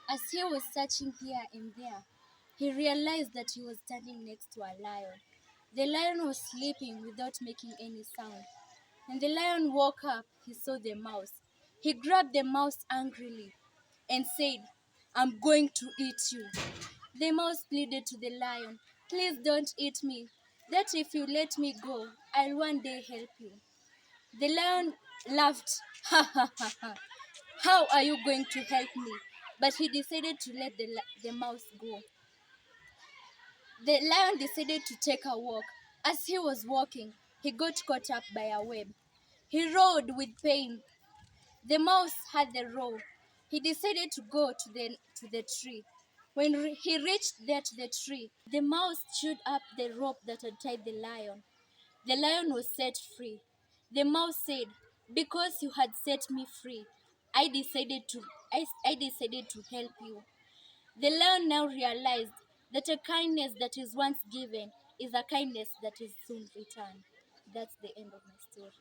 As he was searching here and there, he realized that he was standing next to a lion. The lion was sleeping without making any sound. When the lion woke up, he saw the mouse. He grabbed the mouse angrily and said, "I'm going to eat you." The mouse pleaded to the lion, "Please don't eat me. That if you let me go, I'll one day help you." The lion laughed. "Ha ha ha ha. How are you going to help me?" But he decided to let the mouse go. The lion decided to take a walk. As he was walking, he got caught up by a web. He roared with pain. The mouse had the rope. He decided to go to the tree. When he reached there to the tree, the mouse chewed up the rope that had tied the lion. The lion was set free. The mouse said, "Because you had set me free, I decided to help you." The lion now realized that a kindness that is once given is a kindness that is soon returned. That's the end of my story.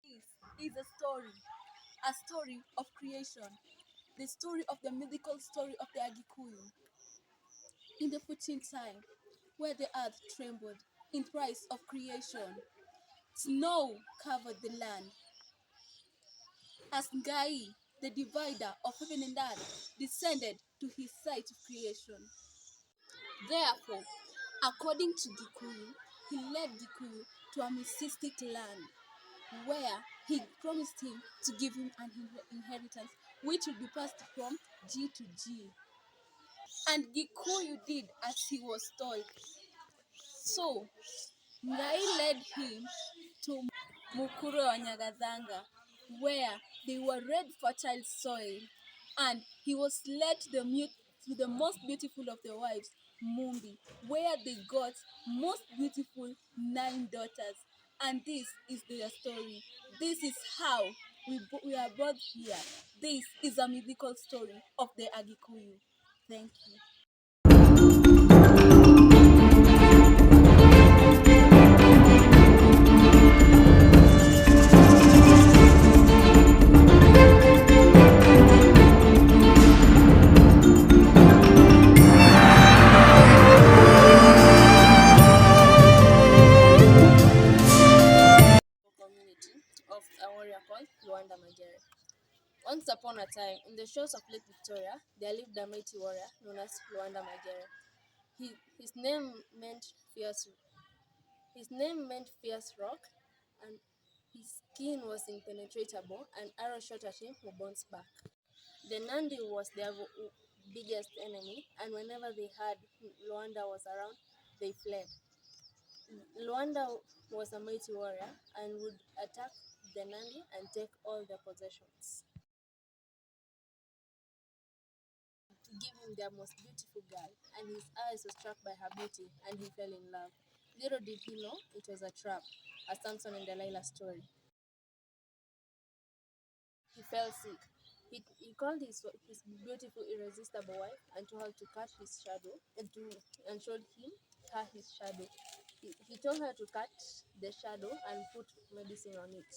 This is a story of creation, the story of the mythical story of the Agikuyu. In the 14th time, where the earth trembled in price of creation, snow covered the land. As Ngai, the divider of heaven and earth, descended to his site of creation. Therefore, according to Gikuyu, he led Gikuyu to a mystic land where he promised him to give him an inheritance which would be passed from G to G. And Gikuyu did as he was told. So, Ngai led him to Mukuru wa Nyagathanga, where they were red fertile soil, and he was led to the most beautiful of the wives, Mumbi, where they got most beautiful 9 daughters. And this is their story. This is how we are brought here. This is a mythical story of the Agikuyu. Thank you. Community of a warrior called Luanda Magere. Once upon a time, in the shores of Lake Victoria, there lived a mighty warrior known as Luanda Magere. He, his name meant fierce. His name meant fierce rock, and his skin was impenetrable. An arrow shot at him would bounce back. The Nandi was their biggest enemy, and whenever they heard Luanda was around, they fled. Luanda was a mighty warrior and would attack the Nandi and take all their possessions. To give him their most beautiful girl, and his eyes were struck by her beauty, and he fell in love. Little did he know it was a trap, a Samson and Delilah story. He fell sick. He called his beautiful, irresistible wife and told her to cut his shadow and showed her his shadow. He told her to cut the shadow and put medicine on it.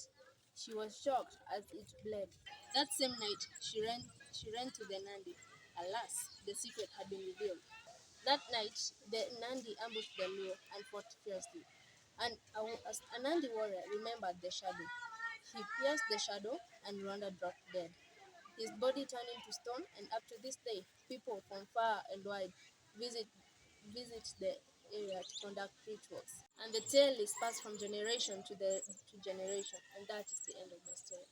She was shocked as it bled. That same night, she ran to the Nandi. Alas, the secret had been revealed. That night, the Nandi ambushed the Luo and fought fiercely. And a Nandi warrior remembered the shadow. He pierced the shadow, and Rwanda dropped dead. His body turned into stone, and up to this day, people from far and wide visit visit the area to conduct rituals. And the tale is passed from generation to generation, and that is the end of the story.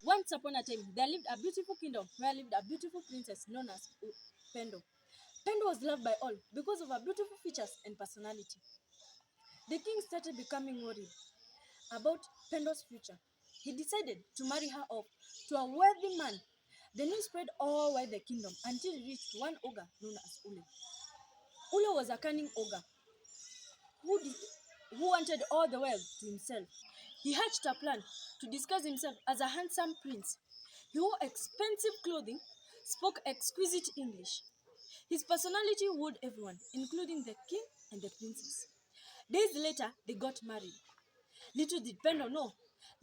Once upon a time, there lived a beautiful kingdom where lived a beautiful princess known as Pendo. Pendo was loved by all because of her beautiful features and personality. The king started becoming worried about Pendo's future. He decided to marry her off to a wealthy man. The news spread all over the kingdom until it reached one ogre known as Ule. Ule was a cunning ogre who, who wanted all the wealth to himself. He hatched a plan to disguise himself as a handsome prince. He wore expensive clothing, spoke exquisite English. His personality wooed everyone, including the king and the princess. Days later, they got married. Little did Pendo know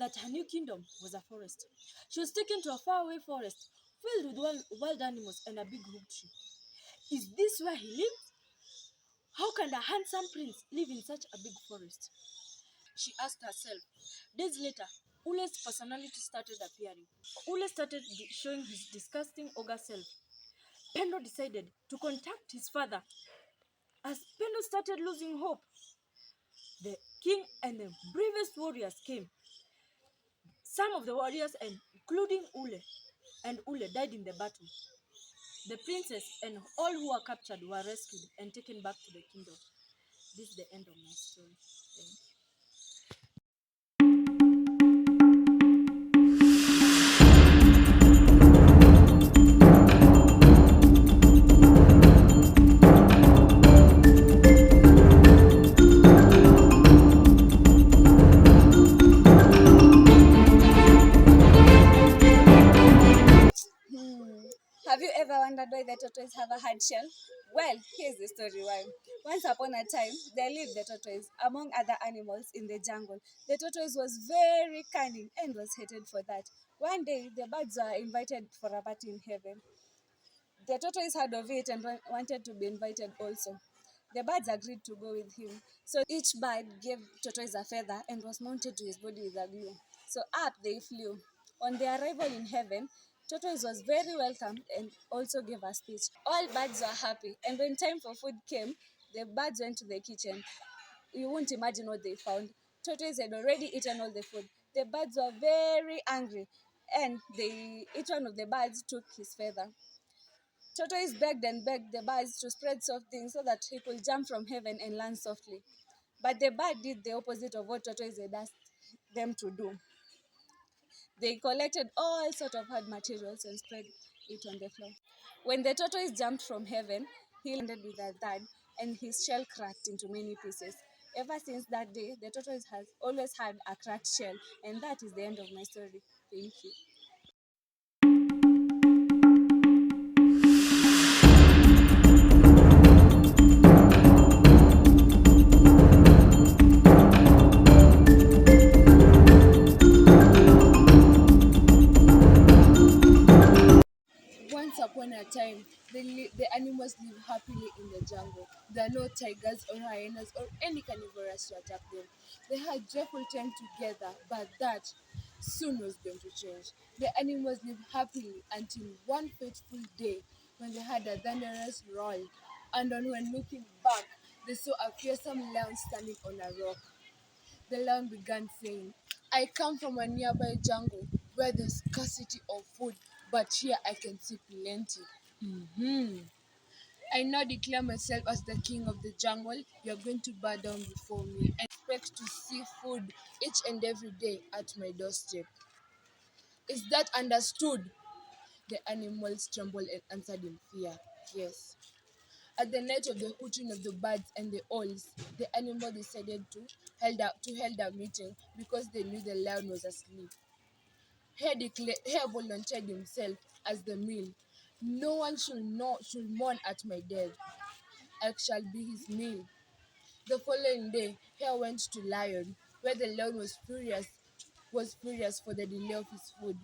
that her new kingdom was a forest. She was taken to a faraway forest filled with wild animals and a big oak tree. Is this where he lived? How can a handsome prince live in such a big forest? She asked herself. Days later, Ule's personality started appearing. Ule started showing his disgusting ogre self. Pendo decided to contact his father. As Pendo started losing hope, the king and the bravest warriors came. Some of the warriors, including Ule, died in the battle. The princess and all who were captured were rescued and taken back to the kingdom. This is the end of my story. Thank you. Have you ever wondered why the tortoise have a hard shell? Well, here's the story why. Once upon a time, there lived the tortoise among other animals in the jungle. The tortoise was very cunning and was hated for that. One day, the birds were invited for a party in heaven. The tortoise heard of it and wanted to be invited also. The birds agreed to go with him. So each bird gave tortoise a feather and was mounted to his body with a glue. So up they flew. On their arrival in heaven, tortoise was very welcomed and also gave a speech. All birds were happy, and when time for food came, the birds went to the kitchen. You won't imagine what they found. Tortoise had already eaten all the food. The birds were very angry, and each one of the birds took his feather. Tortoise begged and begged the birds to spread soft things so that he could jump from heaven and land softly. But the bird did the opposite of what Tortoise had asked them to do. They collected all sort of hard materials and spread it on the floor. When the tortoise jumped from heaven, he landed with a thud and his shell cracked into many pieces. Ever since that day, the tortoise has always had a cracked shell, and that is the end of my story. Thank you. Once upon a time, the animals live happily in the jungle. There are no tigers or hyenas or any carnivores to attack them. They had joyful time together, but that soon was going to change. The animals lived happily until one fateful day when they heard a thunderous roar, and on when looking back, they saw a fearsome lion standing on a rock. The lion began saying, I come from a nearby jungle where there's scarcity of food, but here I can see plenty. I now declare myself as the king of the jungle. You're going to bow down before me and expect to see food each and every day at my doorstep. Is that understood? The animals trembled and answered in fear, yes. At the night of the hooting of the birds and the owls, the animals decided to hold a meeting because they knew the lion was asleep. Hare volunteered himself as the meal. No one should mourn at my death. I shall be his meal. The following day, Hare went to Lion, where the lion was furious for the delay of his food.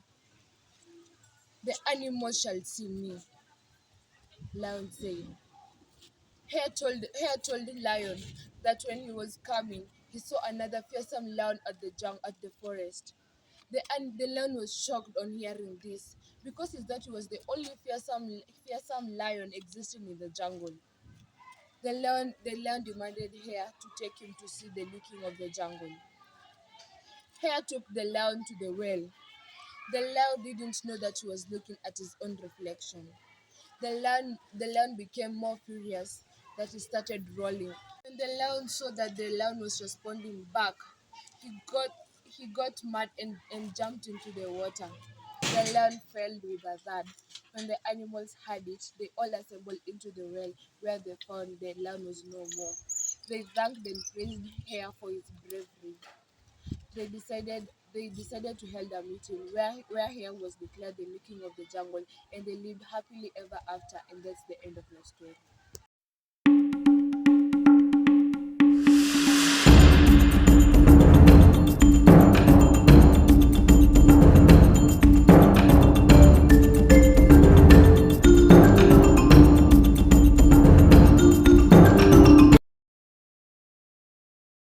The animals shall see me, Lion said. Hare told Lion that when he was coming, he saw another fearsome lion at the forest. The lion was shocked on hearing this because he thought he was the only fearsome lion existing in the jungle. The lion demanded Hare to take him to see the looking of the jungle. Hare took the lion to the well. The lion didn't know that he was looking at his own reflection. The lion became more furious that he started rolling. When the lion saw that the lion was responding back, he got mad and jumped into the water. The lion fell with a thud. When the animals heard it, they all assembled into the well where they found the lion was no more. They thanked and praised Hare for his bravery. They decided to hold a meeting where Hare was declared the king of the jungle, and they lived happily ever after, and that's the end of my story.